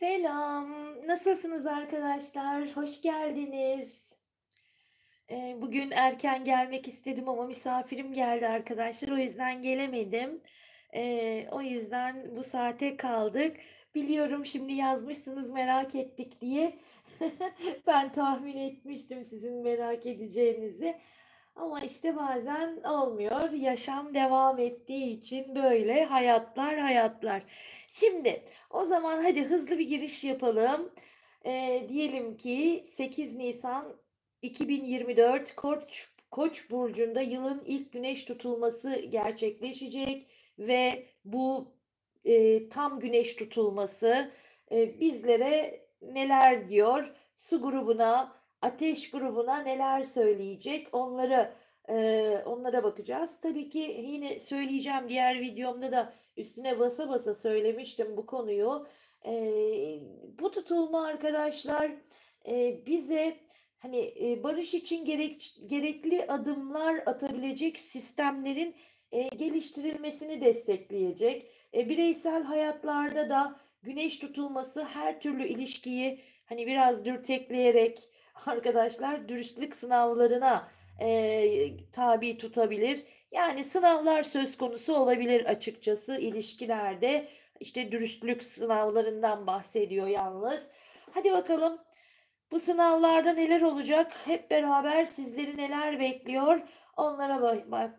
Selam, nasılsınız arkadaşlar? Hoş geldiniz. Bugün erken gelmek istedim ama misafirim geldi arkadaşlar. O yüzden gelemedim. O yüzden bu saate kaldık. Biliyorum şimdi yazmışsınız merak ettik diye. Ben tahmin etmiştim sizin merak edeceğinizi. Ama işte bazen olmuyor. Yaşam devam ettiği için böyle hayatlar hayatlar. Şimdi o zaman hadi hızlı bir giriş yapalım. Diyelim ki 8 Nisan 2024 Koç burcunda yılın ilk güneş tutulması gerçekleşecek ve bu tam güneş tutulması bizlere neler diyor? Su grubuna, ateş grubuna neler söyleyecek? Onlara bakacağız. Tabii ki yine söyleyeceğim. Diğer videomda da üstüne basa basa söylemiştim bu konuyu. Bu tutulma arkadaşlar bize hani barış için gerekli adımlar atabilecek sistemlerin geliştirilmesini destekleyecek. Bireysel hayatlarda da güneş tutulması her türlü ilişkiyi hani biraz dürtekleyerek arkadaşlar dürüstlük sınavlarına tabi tutabilir. Yani sınavlar söz konusu olabilir açıkçası ilişkilerde. İşte dürüstlük sınavlarından bahsediyor yalnız. Hadi bakalım bu sınavlarda neler olacak? Hep beraber sizleri neler bekliyor? Onlara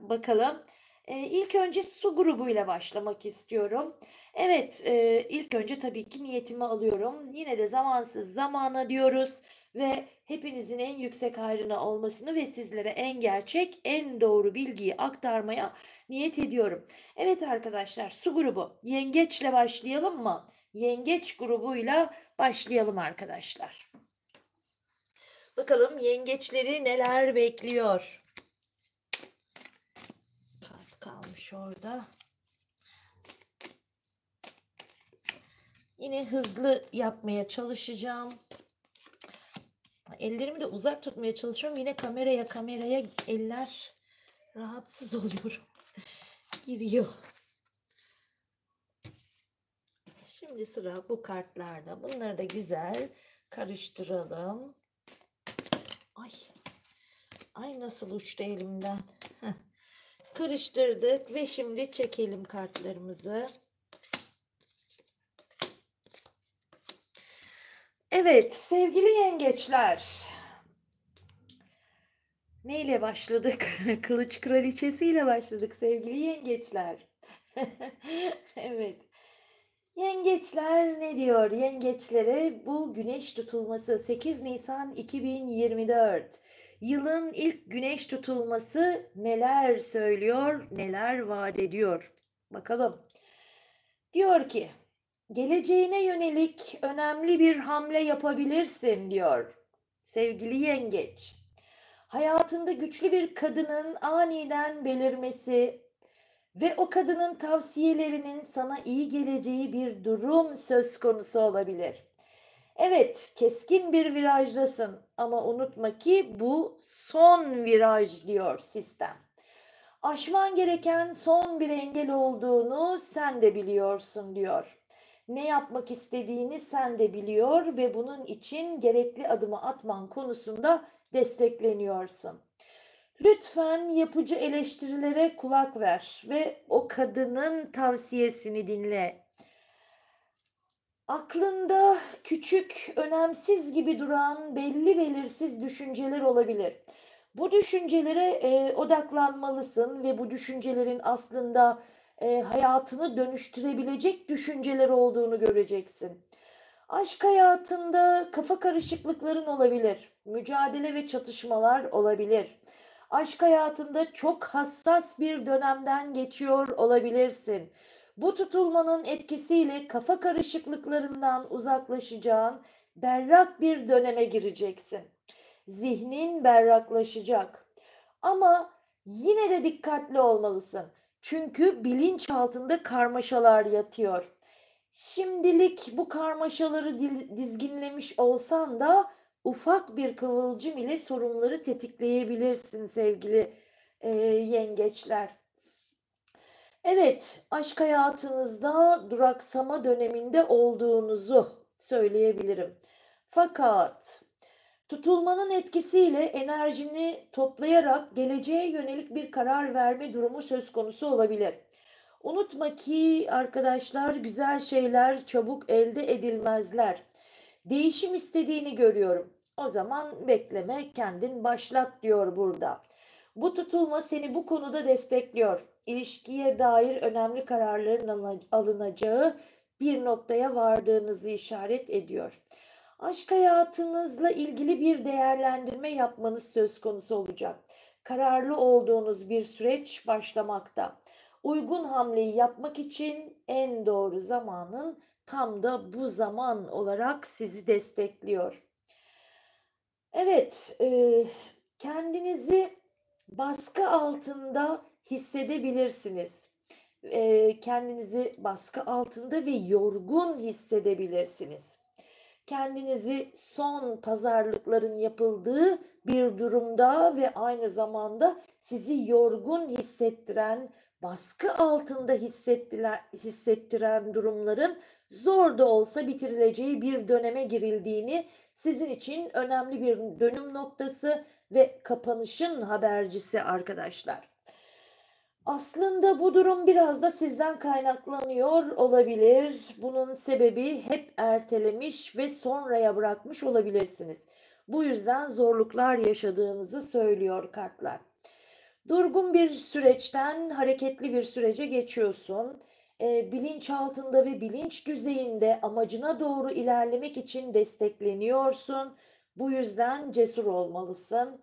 bakalım. İlk önce su grubuyla başlamak istiyorum. Evet, ilk önce tabii ki niyetimi alıyorum. Yine de zamansız zamana diyoruz ve hepinizin en yüksek hayrına olmasını ve sizlere en gerçek, en doğru bilgiyi aktarmaya niyet ediyorum. Evet arkadaşlar, su grubu. Yengeçle başlayalım mı? Yengeç grubuyla başlayalım arkadaşlar. Bakalım yengeçleri neler bekliyor? Kart kalmış orada. Yine hızlı yapmaya çalışacağım. Ellerimi de uzak tutmaya çalışıyorum. Yine kameraya eller rahatsız oluyorum. Giriyor. Şimdi sıra bu kartlarda. Bunları da güzel karıştıralım. Ay. Ay nasıl uçtu elimden. Heh. Karıştırdık ve şimdi çekelim kartlarımızı. Evet sevgili yengeçler. Neyle başladık? Kılıç kraliçesiyle başladık sevgili yengeçler. Evet. Yengeçler ne diyor? Yengeçlere bu güneş tutulması 8 Nisan 2024. Yılın ilk güneş tutulması neler söylüyor, neler vaat ediyor? Bakalım. Diyor ki, geleceğine yönelik önemli bir hamle yapabilirsin diyor. Sevgili yengeç. Hayatında güçlü bir kadının aniden belirmesi ve o kadının tavsiyelerinin sana iyi geleceği bir durum söz konusu olabilir. Evet, keskin bir virajdasın ama unutma ki bu son viraj diyor sistem. Aşman gereken son bir engel olduğunu sen de biliyorsun diyor. Ne yapmak istediğini sen de biliyor ve bunun için gerekli adımı atman konusunda destekleniyorsun. Lütfen yapıcı eleştirilere kulak ver ve o kadının tavsiyesini dinle. Aklında küçük, önemsiz gibi duran belli belirsiz düşünceler olabilir. Bu düşüncelere odaklanmalısın ve bu düşüncelerin aslında hayatını dönüştürebilecek düşünceler olduğunu göreceksin. Aşk hayatında kafa karışıklıkların olabilir. Mücadele ve çatışmalar olabilir. Aşk hayatında çok hassas bir dönemden geçiyor olabilirsin. Bu tutulmanın etkisiyle kafa karışıklıklarından uzaklaşacağın berrak bir döneme gireceksin. Zihnin berraklaşacak. Ama yine de dikkatli olmalısın. Çünkü bilinç altında karmaşalar yatıyor. Şimdilik bu karmaşaları dizginlemiş olsan da ufak bir kıvılcım ile sorunları tetikleyebilirsin sevgili yengeçler. Evet, aşk hayatınızda duraksama döneminde olduğunuzu söyleyebilirim. Fakat tutulmanın etkisiyle enerjini toplayarak geleceğe yönelik bir karar verme durumu söz konusu olabilir. Unutma ki arkadaşlar, güzel şeyler çabuk elde edilmezler. Değişim istediğini görüyorum. O zaman bekleme, kendin başlat diyor burada. Bu tutulma seni bu konuda destekliyor. İlişkiye dair önemli kararların alınacağı bir noktaya vardığınızı işaret ediyor. Aşk hayatınızla ilgili bir değerlendirme yapmanız söz konusu olacak. Kararlı olduğunuz bir süreç başlamakta. Uygun hamleyi yapmak için en doğru zamanın tam da bu zaman olarak sizi destekliyor. Evet, kendinizi baskı altında hissedebilirsiniz. Kendinizi baskı altında ve yorgun hissedebilirsiniz. Kendinizi son pazarlıkların yapıldığı bir durumda ve aynı zamanda sizi yorgun hissettiren, baskı altında hissettiren durumların zor da olsa bitirileceği bir döneme girildiğini, sizin için önemli bir dönüm noktası ve kapanışın habercisi arkadaşlar. Aslında bu durum biraz da sizden kaynaklanıyor olabilir. Bunun sebebi hep ertelemiş ve sonraya bırakmış olabilirsiniz. Bu yüzden zorluklar yaşadığınızı söylüyor kartlar. Durgun bir süreçten hareketli bir sürece geçiyorsun. Bilinç altında ve bilinç düzeyinde amacına doğru ilerlemek için destekleniyorsun. Bu yüzden cesur olmalısın.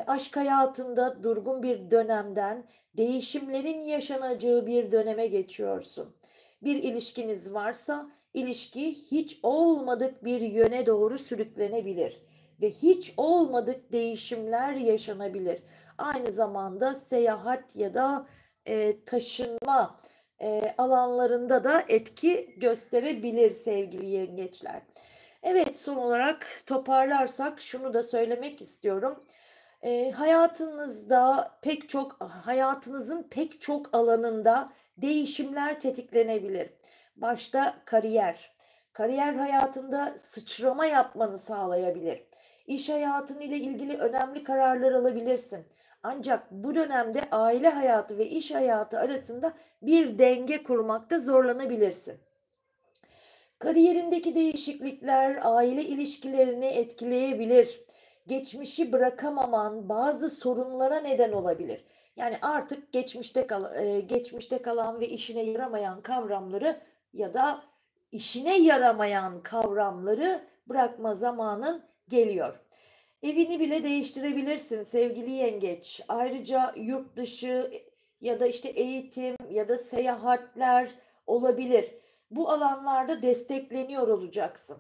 Aşk hayatında durgun bir dönemden değişimlerin yaşanacağı bir döneme geçiyorsun. Bir ilişkiniz varsa ilişki hiç olmadık bir yöne doğru sürüklenebilir ve hiç olmadık değişimler yaşanabilir. Aynı zamanda seyahat ya da taşınma alanlarında da etki gösterebilir sevgili yengeçler. Evet, son olarak toparlarsak şunu da söylemek istiyorum. Hayatınızın pek çok alanında değişimler tetiklenebilir. Başta kariyer. Kariyer hayatında sıçrama yapmanı sağlayabilir. İş hayatın ile ilgili önemli kararlar alabilirsin. Ancak bu dönemde aile hayatı ve iş hayatı arasında bir denge kurmakta zorlanabilirsin. Kariyerindeki değişiklikler aile ilişkilerini etkileyebilir. Geçmişi bırakamaman bazı sorunlara neden olabilir. Yani artık geçmişte kalan ve işine yaramayan kavramları ya da işine yaramayan kavramları bırakma zamanın geliyor. Evini bile değiştirebilirsin sevgili yengeç. Ayrıca yurt dışı ya da işte eğitim ya da seyahatler olabilir. Bu alanlarda destekleniyor olacaksın.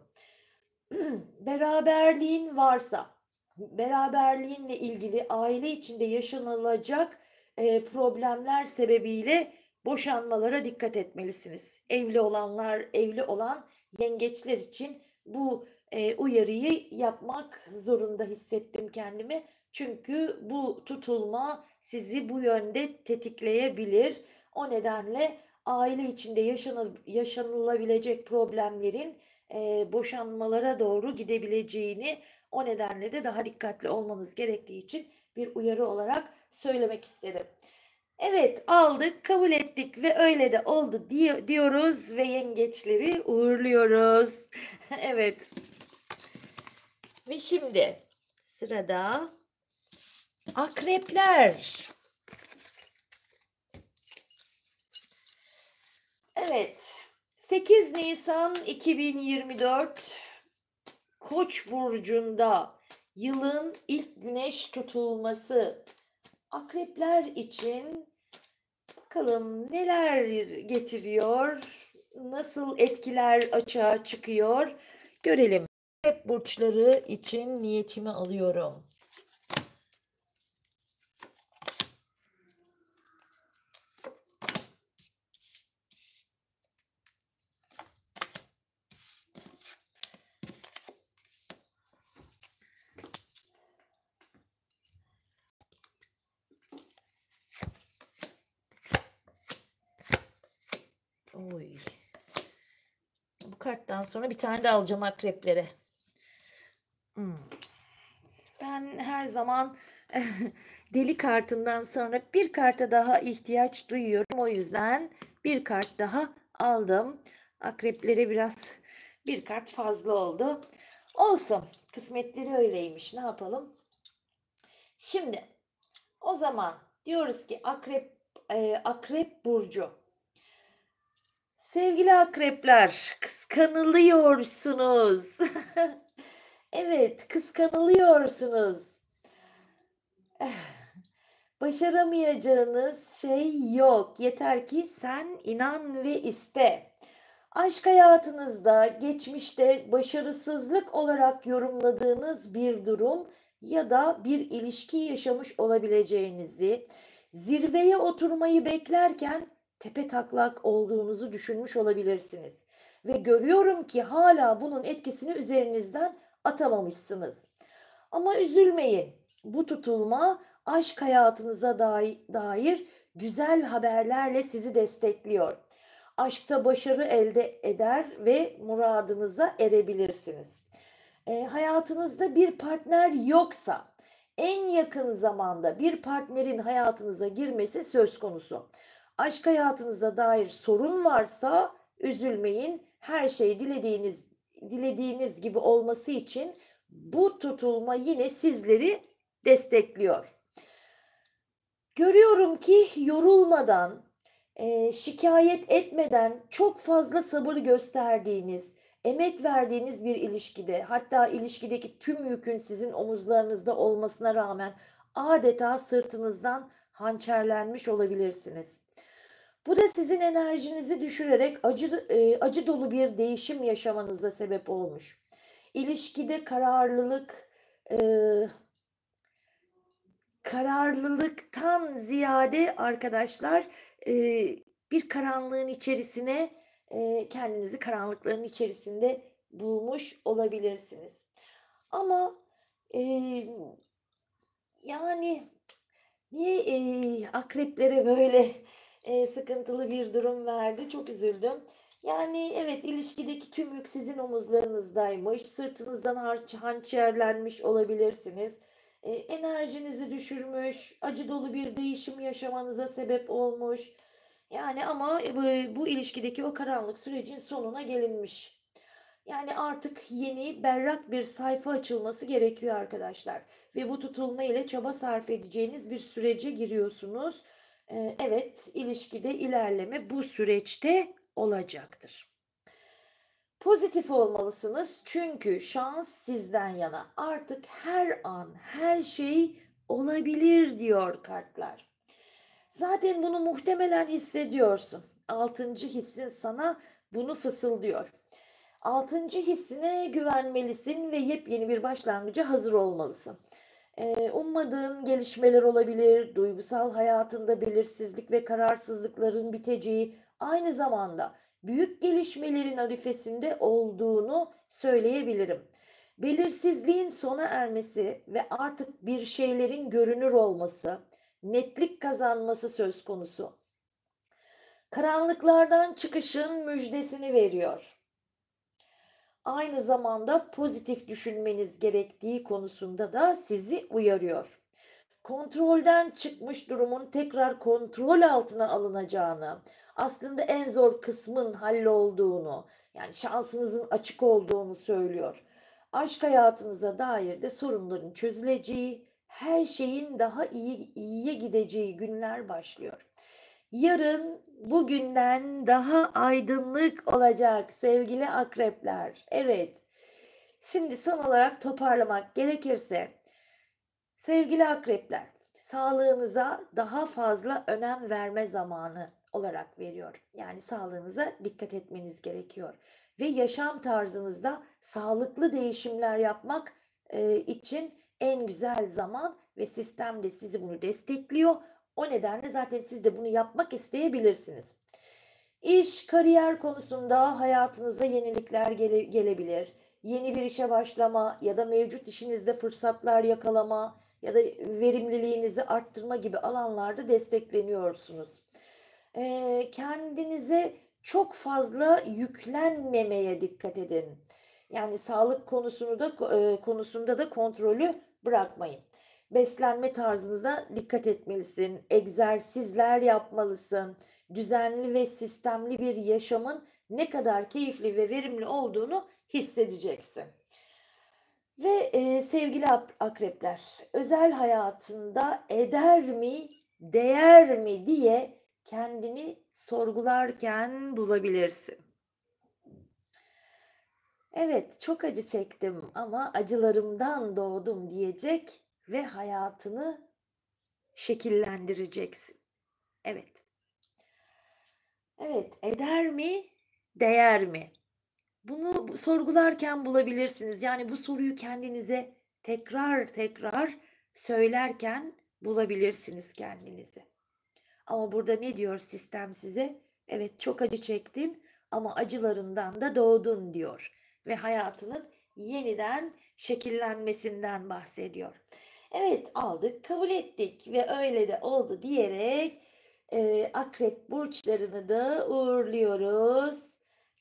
Beraberliğin varsa, beraberliğinle ilgili aile içinde yaşanılacak problemler sebebiyle boşanmalara dikkat etmelisiniz. Evli olan yengeçler için bu uyarıyı yapmak zorunda hissettim kendimi. Çünkü bu tutulma sizi bu yönde tetikleyebilir. O nedenle aile içinde yaşanılabilecek problemlerin boşanmalara doğru gidebileceğini, o nedenle de daha dikkatli olmanız gerektiği için bir uyarı olarak söylemek istedim. Evet, aldık, kabul ettik ve öyle de oldu diyoruz ve yengeçleri uğurluyoruz. Evet. Ve şimdi sırada akrepler. Evet. 8 Nisan 2024 Koç burcunda yılın ilk güneş tutulması. Akrepler için bakalım neler getiriyor, nasıl etkiler açığa çıkıyor görelim. Akrep burçları için niyetimi alıyorum. Oy. Bu Bu karttan sonra bir tane de alacağım akreplere. Hmm. Ben her zaman deli kartından sonra bir karta daha ihtiyaç duyuyorum. O yüzden bir kart daha aldım. Akreplere biraz bir kart fazla oldu. Olsun. Kısmetleri öyleymiş. Ne yapalım? Şimdi o zaman diyoruz ki akrep burcu. Sevgili akrepler, kıskanılıyorsunuz. Evet, kıskanılıyorsunuz. Başaramayacağınız şey yok. Yeter ki sen inan ve iste. Aşk hayatınızda geçmişte başarısızlık olarak yorumladığınız bir durum ya da bir ilişki yaşamış olabileceğinizi, zirveye oturmayı beklerken tepetaklak olduğunuzu düşünmüş olabilirsiniz. Ve görüyorum ki hala bunun etkisini üzerinizden atamamışsınız. Ama üzülmeyin. Bu tutulma aşk hayatınıza dair güzel haberlerle sizi destekliyor. Aşkta başarı elde eder ve muradınıza erebilirsiniz. Hayatınızda bir partner yoksa en yakın zamanda bir partnerin hayatınıza girmesi söz konusu. Aşk hayatınıza dair sorun varsa üzülmeyin. Her şey dilediğiniz gibi olması için bu tutulma yine sizleri destekliyor. Görüyorum ki yorulmadan, şikayet etmeden çok fazla sabır gösterdiğiniz, emek verdiğiniz bir ilişkide, hatta ilişkideki tüm yükün sizin omuzlarınızda olmasına rağmen adeta sırtınızdan hançerlenmiş olabilirsiniz. Bu da sizin enerjinizi düşürerek acı dolu bir değişim yaşamanıza sebep olmuş. İlişkide e, kararlılıktan ziyade arkadaşlar e, bir karanlığın içerisine kendinizi karanlıkların içerisinde bulmuş olabilirsiniz. Ama e, yani niye akreplere böyle sıkıntılı bir durum verdi? Çok üzüldüm. Yani evet, ilişkideki tüm yük sizin omuzlarınızdaymış. Sırtınızdan hançerlenmiş olabilirsiniz. Enerjinizi düşürmüş, acı dolu bir değişim yaşamanıza sebep olmuş. Yani ama bu ilişkideki o karanlık sürecin sonuna gelinmiş. Yani artık yeni, berrak bir sayfa açılması gerekiyor arkadaşlar. Ve bu tutulma ile çaba sarf edeceğiniz bir sürece giriyorsunuz. Evet, ilişkide ilerleme bu süreçte olacaktır. Pozitif olmalısınız çünkü şans sizden yana. Artık her an her şey olabilir diyor kartlar. Zaten bunu muhtemelen hissediyorsun. Altıncı hissin sana bunu fısıldıyor. Altıncı hissine güvenmelisin ve yepyeni bir başlangıca hazır olmalısın. Ummadığın gelişmeler olabilir, duygusal hayatında belirsizlik ve kararsızlıkların biteceği, aynı zamanda büyük gelişmelerin arifesinde olduğunu söyleyebilirim. Belirsizliğin sona ermesi ve artık bir şeylerin görünür olması, netlik kazanması söz konusu. Karanlıklardan çıkışın müjdesini veriyor. Aynı zamanda pozitif düşünmeniz gerektiği konusunda da sizi uyarıyor. Kontrolden çıkmış durumun tekrar kontrol altına alınacağını, aslında en zor kısmın hallolduğunu, yani şansınızın açık olduğunu söylüyor. Aşk hayatınıza dair de sorunların çözüleceği, her şeyin daha iyiye gideceği günler başlıyor. Yarın bugünden daha aydınlık olacak sevgili akrepler. Evet. Şimdi son olarak toparlamak gerekirse sevgili akrepler, sağlığınıza daha fazla önem verme zamanı olarak veriyor. Yani sağlığınıza dikkat etmeniz gerekiyor. Ve yaşam tarzınızda sağlıklı değişimler yapmak için en güzel zaman ve sistem de sizi bunu destekliyor. O nedenle zaten siz de bunu yapmak isteyebilirsiniz. İş, kariyer konusunda hayatınıza yenilikler gelebilir. Yeni bir işe başlama ya da mevcut işinizde fırsatlar yakalama ya da verimliliğinizi arttırma gibi alanlarda destekleniyorsunuz. Kendinize Çok fazla yüklenmemeye dikkat edin. Yani sağlık konusunda da kontrolü bırakmayın. Beslenme tarzınıza dikkat etmelisin. Egzersizler yapmalısın. Düzenli ve sistemli bir yaşamın ne kadar keyifli ve verimli olduğunu hissedeceksin. Ve sevgili akrepler, özel hayatında eder mi, değer mi diye kendini sorgularken bulabilirsin. Evet, çok acı çektim ama acılarımdan doğdum diyecek ve hayatını şekillendireceksin. Evet. Evet, eder mi, değer mi? Bunu sorgularken bulabilirsiniz. Yani bu soruyu kendinize tekrar tekrar söylerken bulabilirsiniz kendinizi. Ama burada ne diyor sistem size? Evet, çok acı çektin ama acılarından da doğdun diyor. Ve hayatının yeniden şekillenmesinden bahsediyor. Evet, aldık, kabul ettik ve öyle de oldu diyerek akrep burçlarını da uğurluyoruz.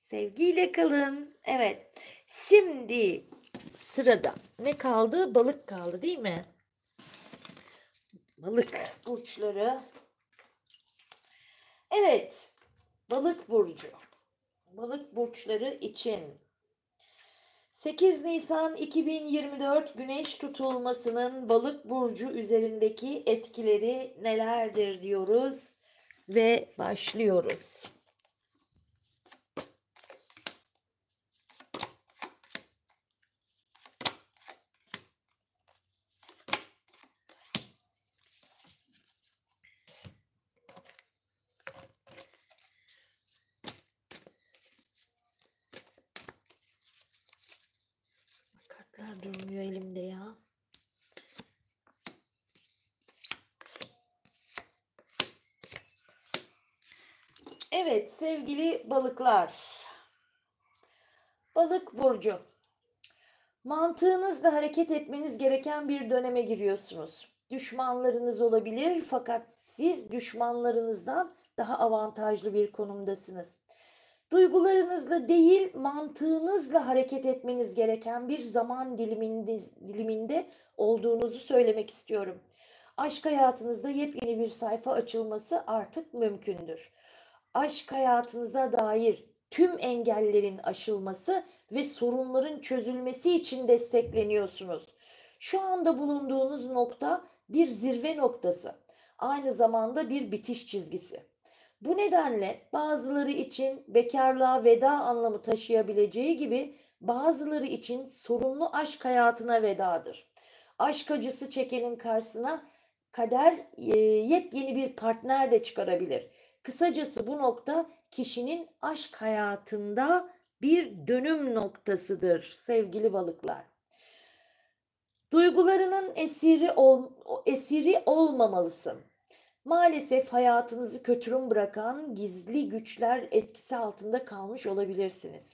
Sevgiyle kalın. Evet. Şimdi sırada ne kaldı? Balık kaldı, değil mi? Balık burçları. Evet. Balık burcu. Balık burçları için 8 Nisan 2024 Güneş tutulmasının Balık burcu üzerindeki etkileri nelerdir diyoruz ve başlıyoruz. Kartlar durmuyor elimde ya. Evet sevgili balıklar. Balık burcu. Mantığınızla hareket etmeniz gereken bir döneme giriyorsunuz. Düşmanlarınız olabilir fakat siz düşmanlarınızdan daha avantajlı bir konumdasınız. Duygularınızla değil, mantığınızla hareket etmeniz gereken bir zaman diliminde olduğunuzu söylemek istiyorum. Aşk hayatınızda yepyeni bir sayfa açılması artık mümkündür. Aşk hayatınıza dair tüm engellerin aşılması ve sorunların çözülmesi için destekleniyorsunuz. Şu anda bulunduğunuz nokta bir zirve noktası. Aynı zamanda bir bitiş çizgisi. Bu nedenle bazıları için bekarlığa veda anlamı taşıyabileceği gibi bazıları için sorunlu aşk hayatına vedadır. Aşk acısı çekenin karşısına kader yepyeni bir partner de çıkarabilir. Kısacası bu nokta kişinin aşk hayatında bir dönüm noktasıdır sevgili balıklar. Duygularının esiri olmamalısın. Maalesef hayatınızı kötürüm bırakan gizli güçler etkisi altında kalmış olabilirsiniz.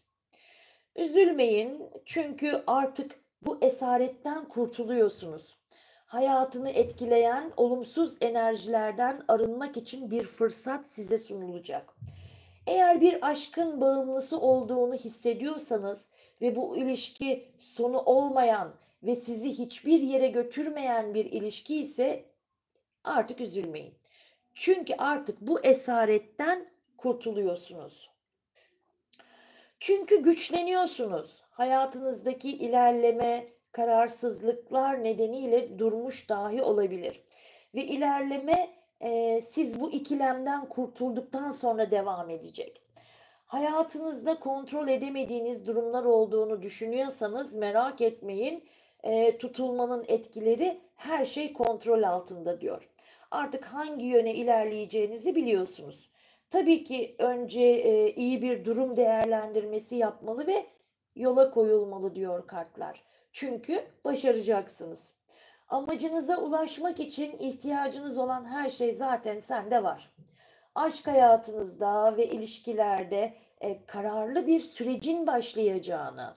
Üzülmeyin çünkü artık bu esaretten kurtuluyorsunuz. Hayatını etkileyen olumsuz enerjilerden arınmak için bir fırsat size sunulacak. Eğer bir aşkın bağımlısı olduğunu hissediyorsanız ve bu ilişki sonu olmayan ve sizi hiçbir yere götürmeyen bir ilişki ise artık üzülmeyin. Çünkü artık bu esaretten kurtuluyorsunuz. Çünkü güçleniyorsunuz. Hayatınızdaki ilerleme, kararsızlıklar nedeniyle durmuş dahi olabilir. Ve ilerleme siz bu ikilemden kurtulduktan sonra devam edecek. Hayatınızda kontrol edemediğiniz durumlar olduğunu düşünüyorsanız merak etmeyin. Tutulmanın etkileri her şey kontrol altında diyor. Artık hangi yöne ilerleyeceğinizi biliyorsunuz. Tabii ki önce iyi bir durum değerlendirmesi yapmalı ve yola koyulmalı diyor kartlar. Çünkü başaracaksınız. Amacınıza ulaşmak için ihtiyacınız olan her şey zaten sende var. Aşk hayatınızda ve ilişkilerde kararlı bir sürecin başlayacağını,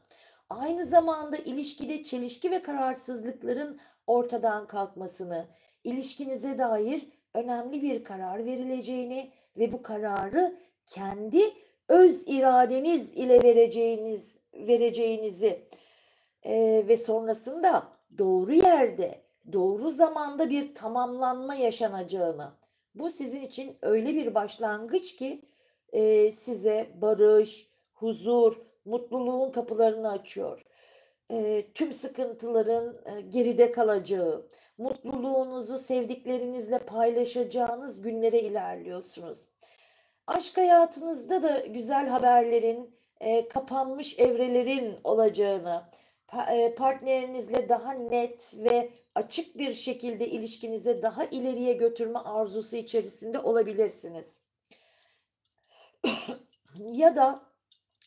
aynı zamanda ilişkide çelişki ve kararsızlıkların ortadan kalkmasını, ilişkinize dair önemli bir karar verileceğini ve bu kararı kendi öz iradeniz ile vereceğinizi ve sonrasında doğru yerde, doğru zamanda bir tamamlanma yaşanacağını. Bu sizin için öyle bir başlangıç ki size barış, huzur, mutluluğun kapılarını açıyor. Tüm sıkıntıların geride kalacağı, mutluluğunuzu sevdiklerinizle paylaşacağınız günlere ilerliyorsunuz. Aşk hayatınızda da güzel haberlerin, kapanmış evrelerin olacağını, partnerinizle daha net ve açık bir şekilde ilişkinize daha ileriye götürme arzusu içerisinde olabilirsiniz. Ya da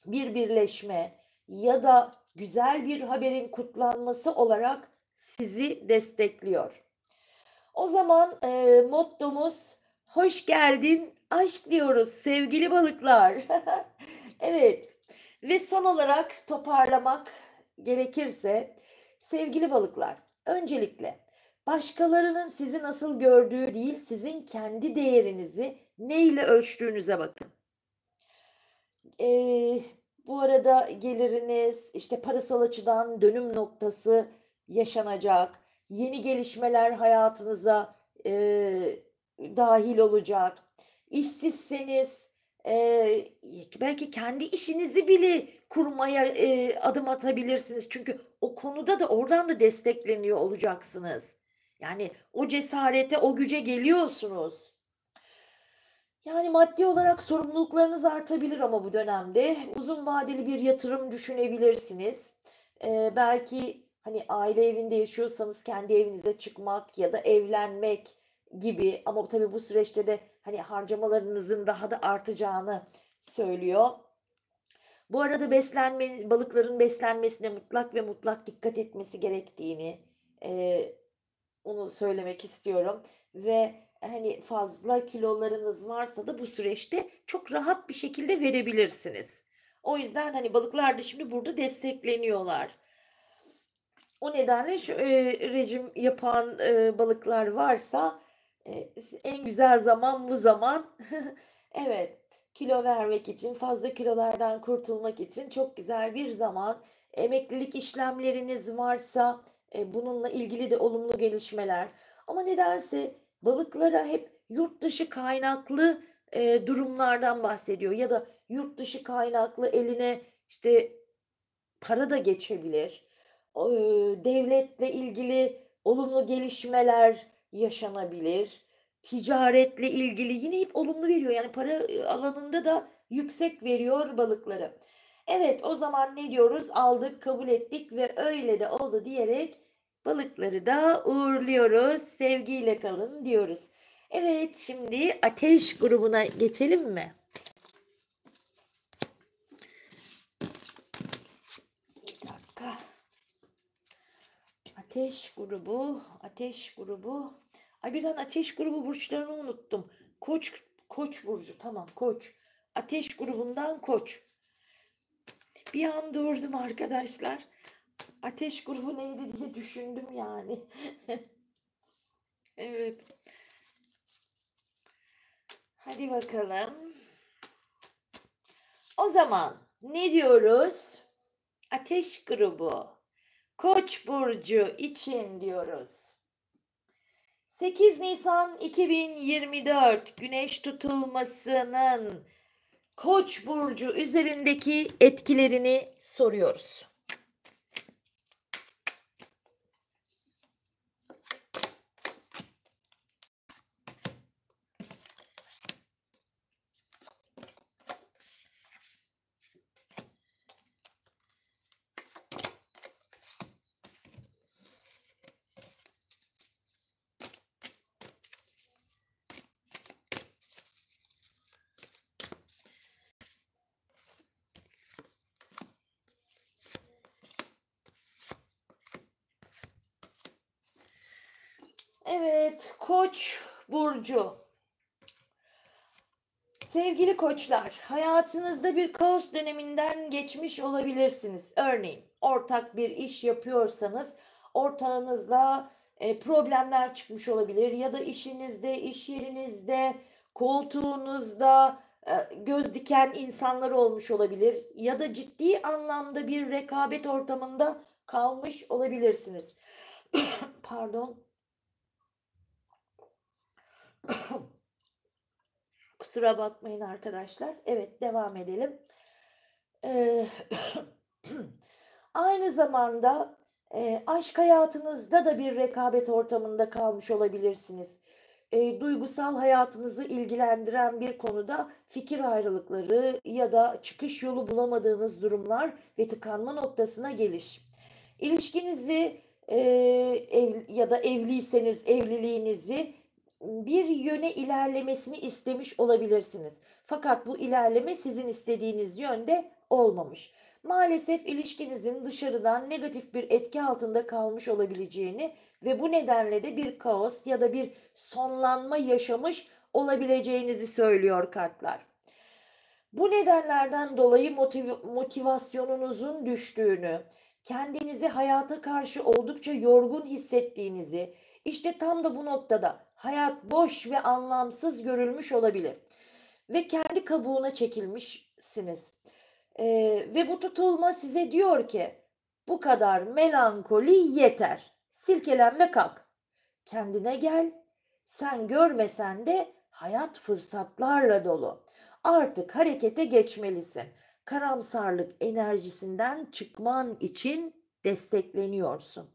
bir birleşme ya da güzel bir haberin kutlanması olarak sizi destekliyor. O zaman mottomuz hoş geldin aşk diyoruz sevgili balıklar. Evet ve son olarak toparlamak gerekirse sevgili balıklar, öncelikle başkalarının sizi nasıl gördüğü değil, sizin kendi değerinizi ne ile ölçtüğünüze bakın. Eee, Bu arada geliriniz, işte parasal açıdan dönüm noktası yaşanacak. Yeni gelişmeler hayatınıza dahil olacak. İşsizseniz belki kendi işinizi bile kurmaya adım atabilirsiniz. Çünkü o konuda da oradan da destekleniyor olacaksınız. Yani o cesarete, o güce geliyorsunuz. Yani maddi olarak sorumluluklarınız artabilir ama bu dönemde uzun vadeli bir yatırım düşünebilirsiniz. Belki hani aile evinde yaşıyorsanız kendi evinize çıkmak ya da evlenmek gibi ama tabii bu süreçte de hani harcamalarınızın daha da artacağını söylüyor. Bu arada balıkların beslenmesine mutlak ve mutlak dikkat etmesi gerektiğini e, onu söylemek istiyorum ve hani fazla kilolarınız varsa da bu süreçte çok rahat bir şekilde verebilirsiniz. O yüzden hani balıklar da şimdi burada destekleniyorlar. O nedenle şu rejim yapan balıklar varsa en güzel zaman bu zaman. Evet, kilo vermek için, fazla kilolardan kurtulmak için çok güzel bir zaman. Emeklilik işlemleriniz varsa bununla ilgili de olumlu gelişmeler. Ama nedense balıklara hep yurt dışı kaynaklı durumlardan bahsediyor ya da yurt dışı kaynaklı eline işte para da geçebilir. Devletle ilgili olumlu gelişmeler yaşanabilir. Ticaretle ilgili yine hep olumlu veriyor. Yani para alanında da yüksek veriyor balıkları. Evet, o zaman ne diyoruz? Aldık, kabul ettik ve öyle de oldu diyerek balıkları da uğurluyoruz. Sevgiyle kalın diyoruz. Evet, şimdi ateş grubuna geçelim mi? Bir dakika. Ateş grubu, ateş grubu. Ay birden ateş grubu burçlarını unuttum. Koç burcu. Tamam, Koç. Ateş grubundan Koç. Bir an durdum arkadaşlar. Ateş grubu neydi diye düşündüm yani. Evet. Hadi bakalım. O zaman ne diyoruz? Ateş grubu. Koç burcu için diyoruz. 8 Nisan 2024 Güneş tutulmasının Koç burcu üzerindeki etkilerini soruyoruz. Evet, Koç burcu. Sevgili koçlar, hayatınızda bir kaos döneminden geçmiş olabilirsiniz. Örneğin ortak bir iş yapıyorsanız ortağınızla problemler çıkmış olabilir ya da işinizde, iş yerinizde, koltuğunuzda göz diken insanlar olmuş olabilir ya da ciddi anlamda bir rekabet ortamında kalmış olabilirsiniz. Pardon. Kusura bakmayın arkadaşlar. Evet, devam edelim. Eee, Aynı zamanda aşk hayatınızda da bir rekabet ortamında kalmış olabilirsiniz. Duygusal hayatınızı ilgilendiren bir konuda fikir ayrılıkları ya da çıkış yolu bulamadığınız durumlar ve tıkanma noktasına geliş. İlişkinizi ya da evliyseniz evliliğinizi bir yöne ilerlemesini istemiş olabilirsiniz. Fakat bu ilerleme sizin istediğiniz yönde olmamış. Maalesef ilişkinizin dışarıdan negatif bir etki altında kalmış olabileceğini ve bu nedenle de bir kaos ya da bir sonlanma yaşamış olabileceğinizi söylüyor kartlar. Bu nedenlerden dolayı motivasyonunuzun düştüğünü, kendinizi hayata karşı oldukça yorgun hissettiğinizi, işte tam da bu noktada hayat boş ve anlamsız görülmüş olabilir ve kendi kabuğuna çekilmişsiniz. Ve bu tutulma size diyor ki bu kadar melankoli yeter. Silkelenme kalk. Kendine gel. Sen görmesen de hayat fırsatlarla dolu. Artık harekete geçmelisin. Karamsarlık enerjisinden çıkman için destekleniyorsun.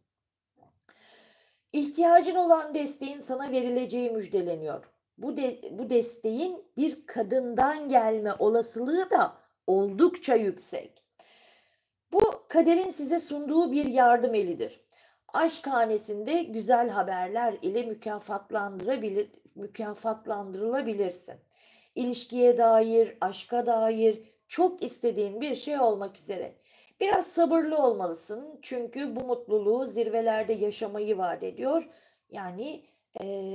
İhtiyacın olan desteğin sana verileceği müjdeleniyor. Bu desteğin bir kadından gelme olasılığı da oldukça yüksek. Bu kaderin size sunduğu bir yardım elidir. Aşk hanesinde güzel haberler ile mükafatlandırılabilirsin. İlişkiye dair, aşka dair çok istediğin bir şey olmak üzere. Biraz sabırlı olmalısın çünkü bu mutluluğu zirvelerde yaşamayı vaat ediyor. Yani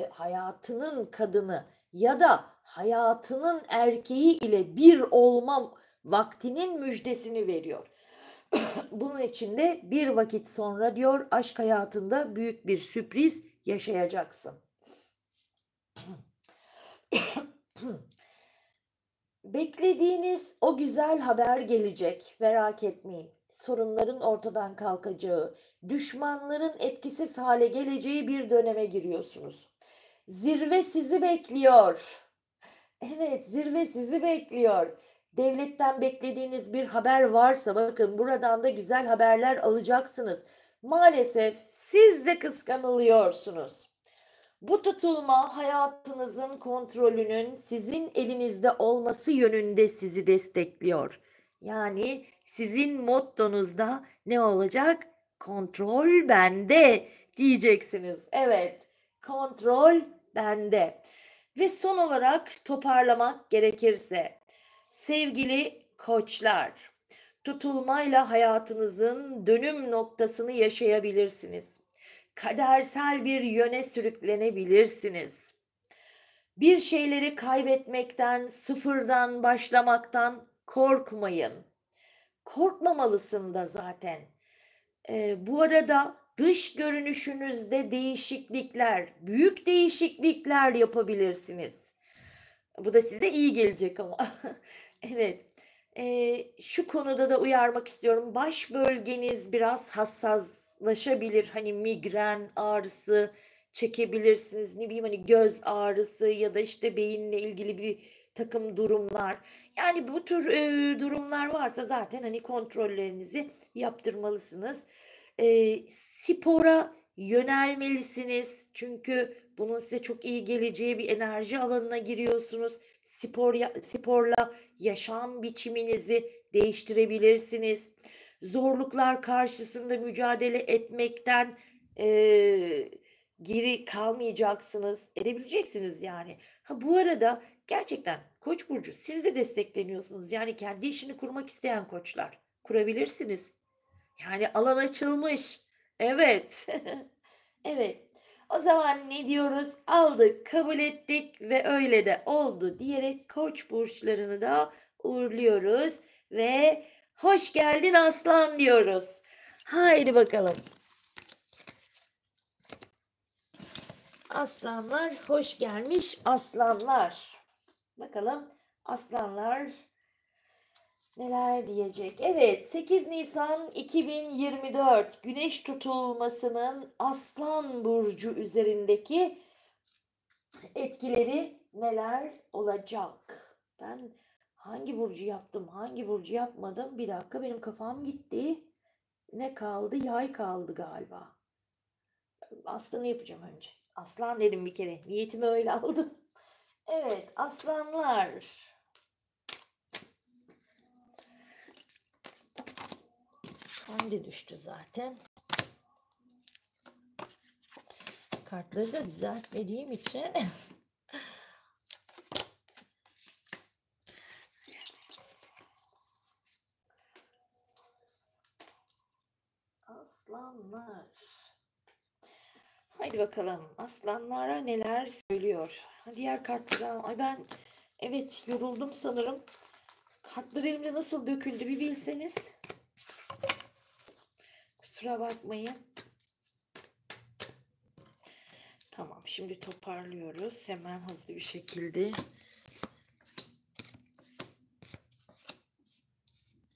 hayatının kadını ya da hayatının erkeği ile bir olma vaktinin müjdesini veriyor. Bunun için de bir vakit sonra diyor aşk hayatında büyük bir sürpriz yaşayacaksın. Beklediğiniz o güzel haber gelecek. Merak etmeyin. Sorunların ortadan kalkacağı, düşmanların etkisiz hale geleceği bir döneme giriyorsunuz. Zirve sizi bekliyor. Evet, zirve sizi bekliyor. Devletten beklediğiniz bir haber varsa bakın buradan da güzel haberler alacaksınız. Maalesef siz de kıskanılıyorsunuz. Bu tutulma hayatınızın kontrolünün sizin elinizde olması yönünde sizi destekliyor. Yani sizin mottonuzda ne olacak? Kontrol bende diyeceksiniz. Evet, kontrol bende. Ve son olarak toparlamak gerekirse, sevgili koçlar, tutulmayla hayatınızın dönüm noktasını yaşayabilirsiniz. Kadersel bir yöne sürüklenebilirsiniz. Bir şeyleri kaybetmekten, sıfırdan başlamaktan korkmayın. Korkmamalısın da zaten. Bu arada dış görünüşünüzde değişiklikler, büyük değişiklikler yapabilirsiniz. Bu da size iyi gelecek ama. Evet. Şu konuda da uyarmak istiyorum. Baş bölgeniz biraz hassaslaşabilir. Hani migren ağrısı çekebilirsiniz. Ne bileyim hani göz ağrısı ya da işte beyinle ilgili bir takım durumlar. Yani bu tür durumlar varsa zaten hani kontrollerinizi yaptırmalısınız. Spora yönelmelisiniz. Çünkü bunun size çok iyi geleceği bir enerji alanına giriyorsunuz. Sporla yaşam biçiminizi değiştirebilirsiniz. Zorluklar karşısında mücadele etmekten geri kalmayacaksınız. Edebileceksiniz yani. Ha bu arada gerçekten Koç burcu siz de destekleniyorsunuz. Yani kendi işini kurmak isteyen koçlar kurabilirsiniz. Yani alan açılmış. Evet. Evet. O zaman ne diyoruz? Aldık, kabul ettik ve öyle de oldu diyerek koç burçlarını da uğurluyoruz ve hoş geldin aslan diyoruz. Haydi bakalım. Aslanlar hoş gelmiş aslanlar. Bakalım Aslanlar neler diyecek? Evet, 8 Nisan 2024 Güneş tutulmasının Aslan burcu üzerindeki etkileri neler olacak? Ben hangi burcu yaptım, hangi burcu yapmadım? Bir dakika, benim kafam gitti. Ne kaldı? Yay kaldı galiba. Aslanı yapacağım önce. Aslan dedim bir kere. Niyetimi öyle aldım. Evet, aslanlar. Hangi düştü zaten? Kartları da düzeltmediğim için. Aslanlar. Haydi bakalım. Aslanlara neler söylüyor? Diğer kartlara. Ay ben evet yoruldum sanırım. Kartlar elimde nasıl döküldü bir bilseniz. Kusura bakmayın. Tamam, şimdi toparlıyoruz. Hemen hızlı bir şekilde.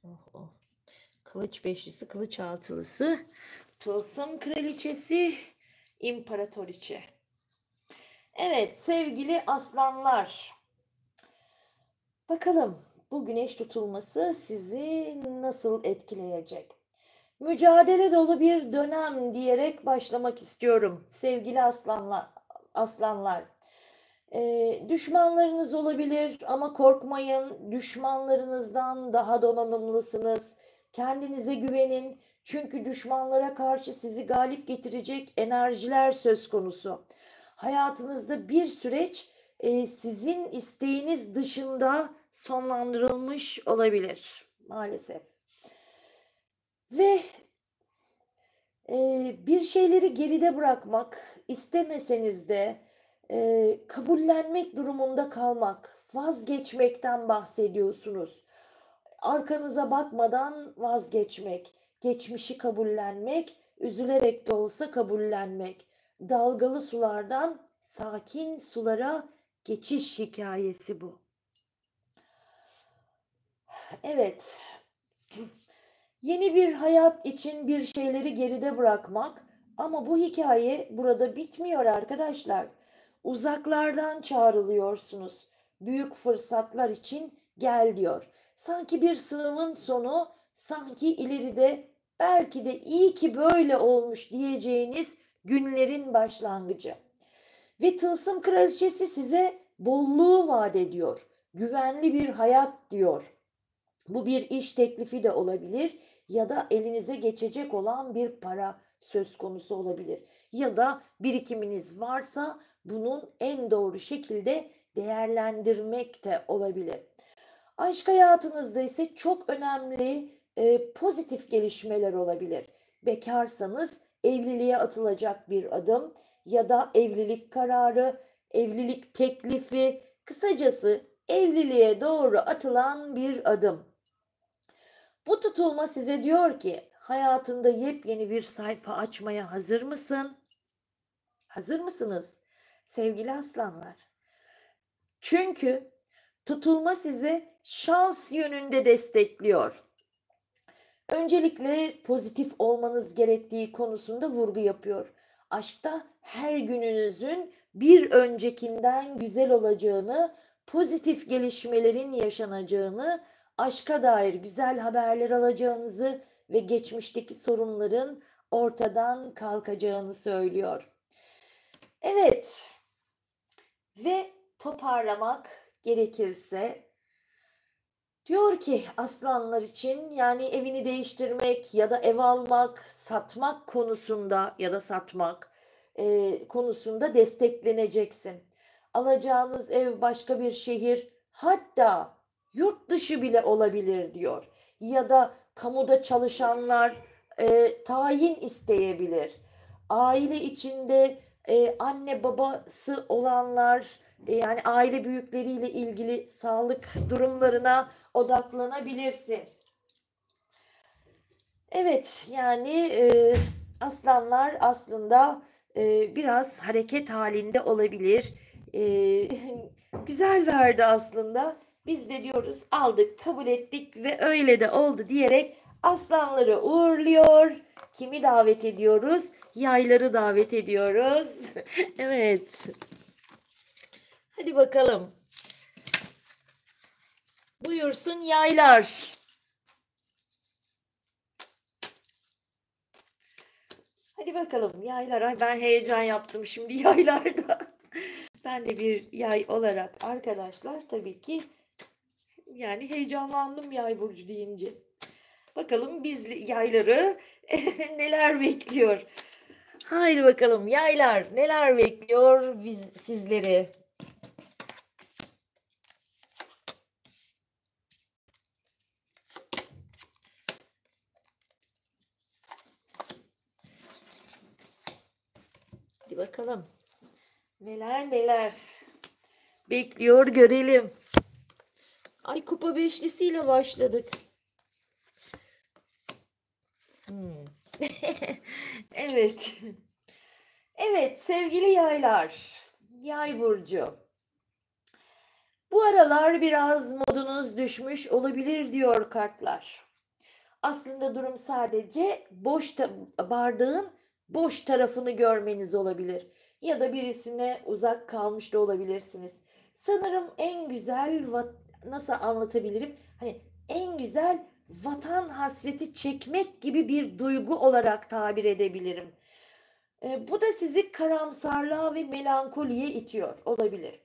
Oh oh. Kılıç beşlisi, kılıç altılısı, tılsım kraliçesi, imparatoriçe. Evet sevgili aslanlar. Bakalım bu güneş tutulması sizi nasıl etkileyecek? Mücadele dolu bir dönem diyerek başlamak istiyorum sevgili aslanlar. Düşmanlarınız olabilir ama korkmayın. Düşmanlarınızdan daha donanımlısınız. Kendinize güvenin. Çünkü düşmanlara karşı sizi galip getirecek enerjiler söz konusu. Hayatınızda bir süreç sizin isteğiniz dışında sonlandırılmış olabilir maalesef. Ve bir şeyleri geride bırakmak, istemeseniz de kabullenmek durumunda kalmak, vazgeçmekten bahsediyorsunuz. Arkanıza bakmadan vazgeçmek, geçmişi kabullenmek, üzülerek de olsa kabullenmek. Dalgalı sulardan sakin sulara geçiş hikayesi bu. Evet. Yeni bir hayat için bir şeyleri geride bırakmak ama bu hikaye burada bitmiyor arkadaşlar. Uzaklardan çağrılıyorsunuz. Büyük fırsatlar için gel diyor. Sanki bir sınavın sonu, sanki ileride belki de iyi ki böyle olmuş diyeceğiniz günlerin başlangıcı. Ve Tılsım Kraliçesi size bolluğu vaat ediyor. Güvenli bir hayat diyor. Bu bir iş teklifi de olabilir ya da elinize geçecek olan bir para söz konusu olabilir. Ya da birikiminiz varsa bunun en doğru şekilde değerlendirmek de olabilir. Aşk hayatınızda ise çok önemli pozitif gelişmeler olabilir. Bekarsanız evliliğe atılacak bir adım ya da evlilik kararı, evlilik teklifi, kısacası evliliğe doğru atılan bir adım. Bu tutulma size diyor ki hayatında yepyeni bir sayfa açmaya hazır mısın? Hazır mısınız sevgili aslanlar? Çünkü tutulma sizi şans yönünde destekliyor. Öncelikle pozitif olmanız gerektiği konusunda vurgu yapıyor. Aşkta her gününüzün bir öncekinden güzel olacağını, pozitif gelişmelerin yaşanacağını, aşka dair güzel haberler alacağınızı ve geçmişteki sorunların ortadan kalkacağını söylüyor. Evet, ve toparlamak gerekirse diyor ki aslanlar için yani evini değiştirmek ya da ev almak, satmak konusunda ya da satmak konusunda destekleneceksin. Alacağınız ev başka bir şehir, hatta yurt dışı bile olabilir diyor. Ya da kamuda çalışanlar tayin isteyebilir. Aile içinde anne babası olanlar yani aile büyükleriyle ilgili sağlık durumlarına odaklanabilirsin. Evet yani aslanlar aslında biraz hareket halinde olabilir. E, güzel verdi aslında. Biz de diyoruz aldık, kabul ettik ve öyle de oldu diyerek aslanları uğurluyor. Kimi davet ediyoruz? Yayları davet ediyoruz. Evet. Hadi bakalım. Buyursun yaylar. Hadi bakalım yaylar. Ay ben heyecan yaptım şimdi yaylarda. Ben de bir yay olarak arkadaşlar tabii ki yani heyecanlandım yay burcu deyince. Bakalım biz yayları neler bekliyor. Haydi bakalım yaylar neler bekliyor sizleri. Hadi bakalım neler bekliyor görelim. Ay kupa beşlisiyle başladık. Evet. Evet sevgili yaylar. Yay burcu. Bu aralar biraz modunuz düşmüş olabilir diyor kartlar. Aslında durum sadece bardağın boş tarafını görmeniz olabilir. Ya da birisine uzak kalmış da olabilirsiniz. Sanırım en güzel nasıl anlatabilirim? Hani en güzel vatan hasreti çekmek gibi bir duygu olarak tabir edebilirim. Bu da sizi karamsarlığa ve melankoliye itiyor olabilir.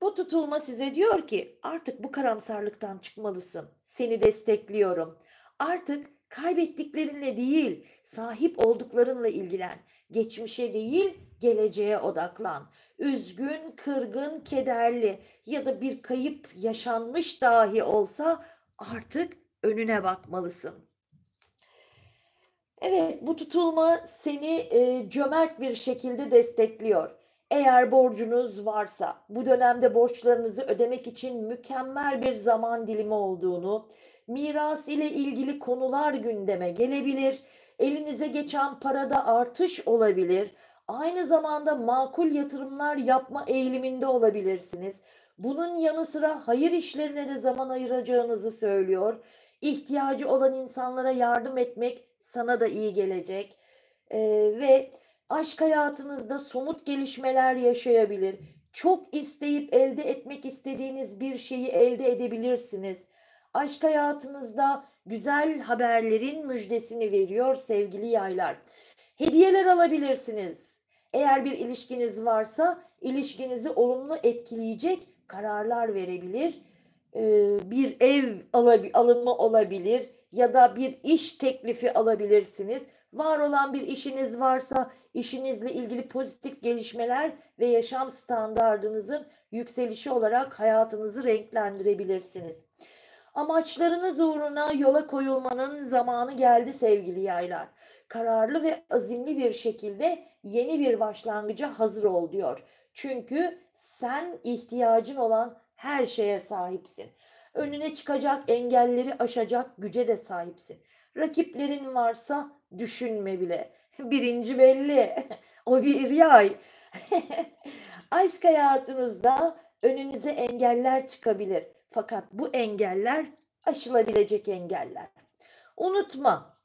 Bu tutulma size diyor ki artık bu karamsarlıktan çıkmalısın. Seni destekliyorum. Artık kaybettiklerinle değil, sahip olduklarınla ilgilen. Geçmişe değil, geleceğe odaklan. Üzgün, kırgın, kederli ya da bir kayıp yaşanmış dahi olsa artık önüne bakmalısın. Evet, bu tutulma seni cömert bir şekilde destekliyor. Eğer borcunuz varsa, bu dönemde borçlarınızı ödemek için mükemmel bir zaman dilimi olduğunu, miras ile ilgili konular gündeme gelebilir, elinize geçen parada artış olabilir, aynı zamanda makul yatırımlar yapma eğiliminde olabilirsiniz. Bunun yanı sıra hayır işlerine de zaman ayıracağınızı söylüyor. İhtiyacı olan insanlara yardım etmek sana da iyi gelecek. Ve aşk hayatınızda somut gelişmeler yaşayabilir. Çok isteyip elde etmek istediğiniz bir şeyi elde edebilirsiniz. Aşk hayatınızda güzel haberlerin müjdesini veriyor sevgili yaylar. Hediyeler alabilirsiniz. Eğer bir ilişkiniz varsa ilişkinizi olumlu etkileyecek kararlar verebilir. Bir ev alımı olabilir ya da bir iş teklifi alabilirsiniz. Var olan bir işiniz varsa işinizle ilgili pozitif gelişmeler ve yaşam standardınızın yükselişi olarak hayatınızı renklendirebilirsiniz. Amaçlarınız uğruna yola koyulmanın zamanı geldi sevgili yaylar. Kararlı ve azimli bir şekilde yeni bir başlangıca hazır ol diyor. Çünkü sen ihtiyacın olan her şeye sahipsin. Önüne çıkacak engelleri aşacak güce de sahipsin. Rakiplerin varsa düşünme bile. Birinci belli. O bir yay. Aşk hayatınızda önünüze engeller çıkabilir. Fakat bu engeller aşılabilecek engeller. Unutma,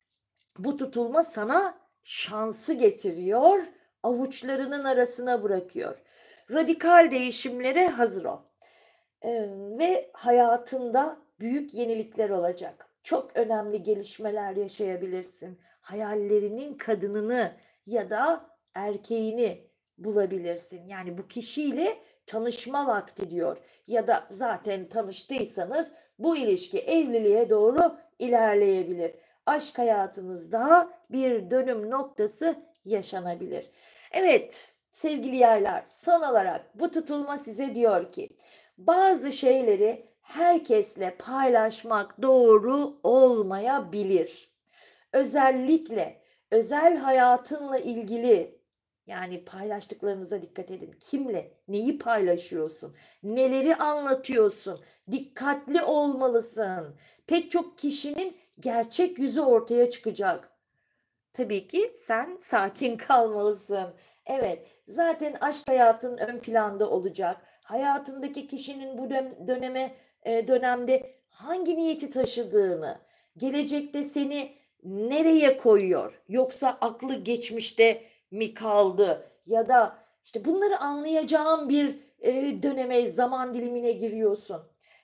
bu tutulma sana şansı getiriyor, avuçlarının arasına bırakıyor. Radikal değişimlere hazır ol. Ve hayatında büyük yenilikler olacak. Çok önemli gelişmeler yaşayabilirsin. Hayallerinin kadınını ya da erkeğini bulabilirsin. Yani bu kişiyle tanışma vakti diyor. Ya da zaten tanıştıysanız bu ilişki evliliğe doğru ilerleyebilir. Aşk hayatınızda bir dönüm noktası yaşanabilir. Evet sevgili yaylar, son olarak bu tutulma size diyor ki bazı şeyleri herkesle paylaşmak doğru olmayabilir. Özellikle özel hayatınla ilgili yani paylaştıklarınıza dikkat edin. Kimle, neyi paylaşıyorsun, neleri anlatıyorsun? Dikkatli olmalısın. Pek çok kişinin gerçek yüzü ortaya çıkacak. Tabii ki sen sakin kalmalısın. Evet, zaten aşk hayatın ön planda olacak. Hayatındaki kişinin bu döneme dönemde hangi niyeti taşıdığını, gelecekte seni nereye koyuyor? Yoksa aklı geçmişte mi kaldı? Ya da, işte, bunları anlayacağın bir, döneme, zaman dilimine giriyorsun.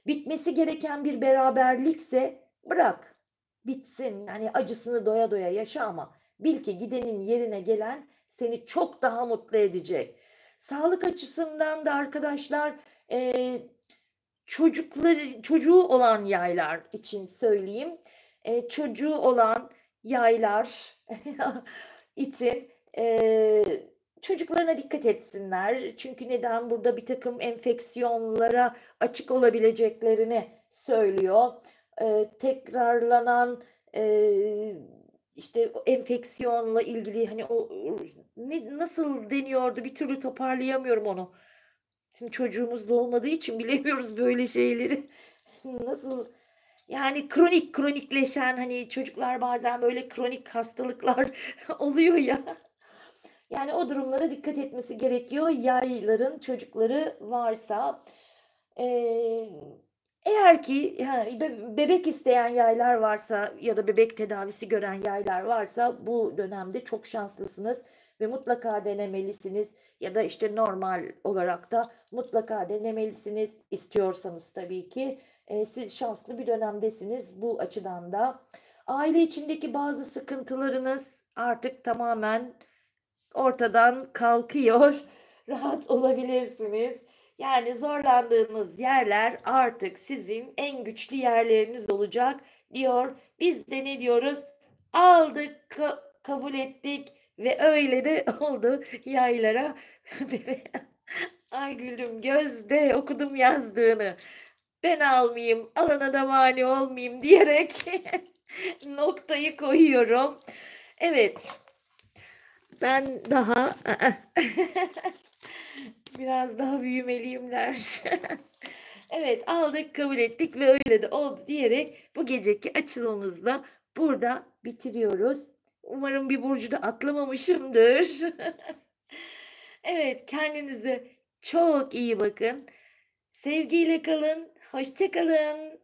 Bitmesi gereken bir beraberlikse bırak, bitsin. Yani acısını doya doya yaşa ama bil ki gidenin yerine gelen seni çok daha mutlu edecek. Sağlık açısından da arkadaşlar, eee, çocuğu olan yaylar için söyleyeyim. Çocuğu olan yaylar için, çocuklarına dikkat etsinler. Çünkü neden? Burada birtakım enfeksiyonlara açık olabileceklerini söylüyor. Tekrarlanan, eee, işte, o enfeksiyonla ilgili, hani, nasıl deniyordu? Bir türlü toparlayamıyorum onu. Şimdi çocuğumuz da olmadığı için bilemiyoruz böyle şeyleri. Nasıl? Yani kronikleşen, hani, çocuklar bazen böyle kronik hastalıklar oluyor ya. Yani o durumlara dikkat etmesi gerekiyor yayların çocukları varsa. Eee, Eğer ki bebek isteyen yaylar varsa ya da bebek tedavisi gören yaylar varsa bu dönemde çok şanslısınız ve mutlaka denemelisiniz ya da, işte, normal olarak da mutlaka denemelisiniz istiyorsanız tabii ki. Siz şanslı bir dönemdesiniz bu açıdan da. Aile içindeki bazı sıkıntılarınız artık tamamen ortadan kalkıyor. Rahat olabilirsiniz. Yani zorlandığınız yerler artık sizin en güçlü yerleriniz olacak diyor. Biz de ne diyoruz? Aldık, kabul ettik ve öyle de oldu yaylara. Ay güldüm Gözde okudum yazdığını. Ben almayayım, alana da mani olmayayım diyerek noktayı koyuyorum. Evet. Ben daha biraz daha büyümeliyimler. Evet, aldık, kabul ettik ve öyle de oldu diyerek bu geceki açılımımızı da burada bitiriyoruz. Umarım bir burcu da atlamamışımdır. Evet, kendinize çok iyi bakın. Sevgiyle kalın, hoşça kalın.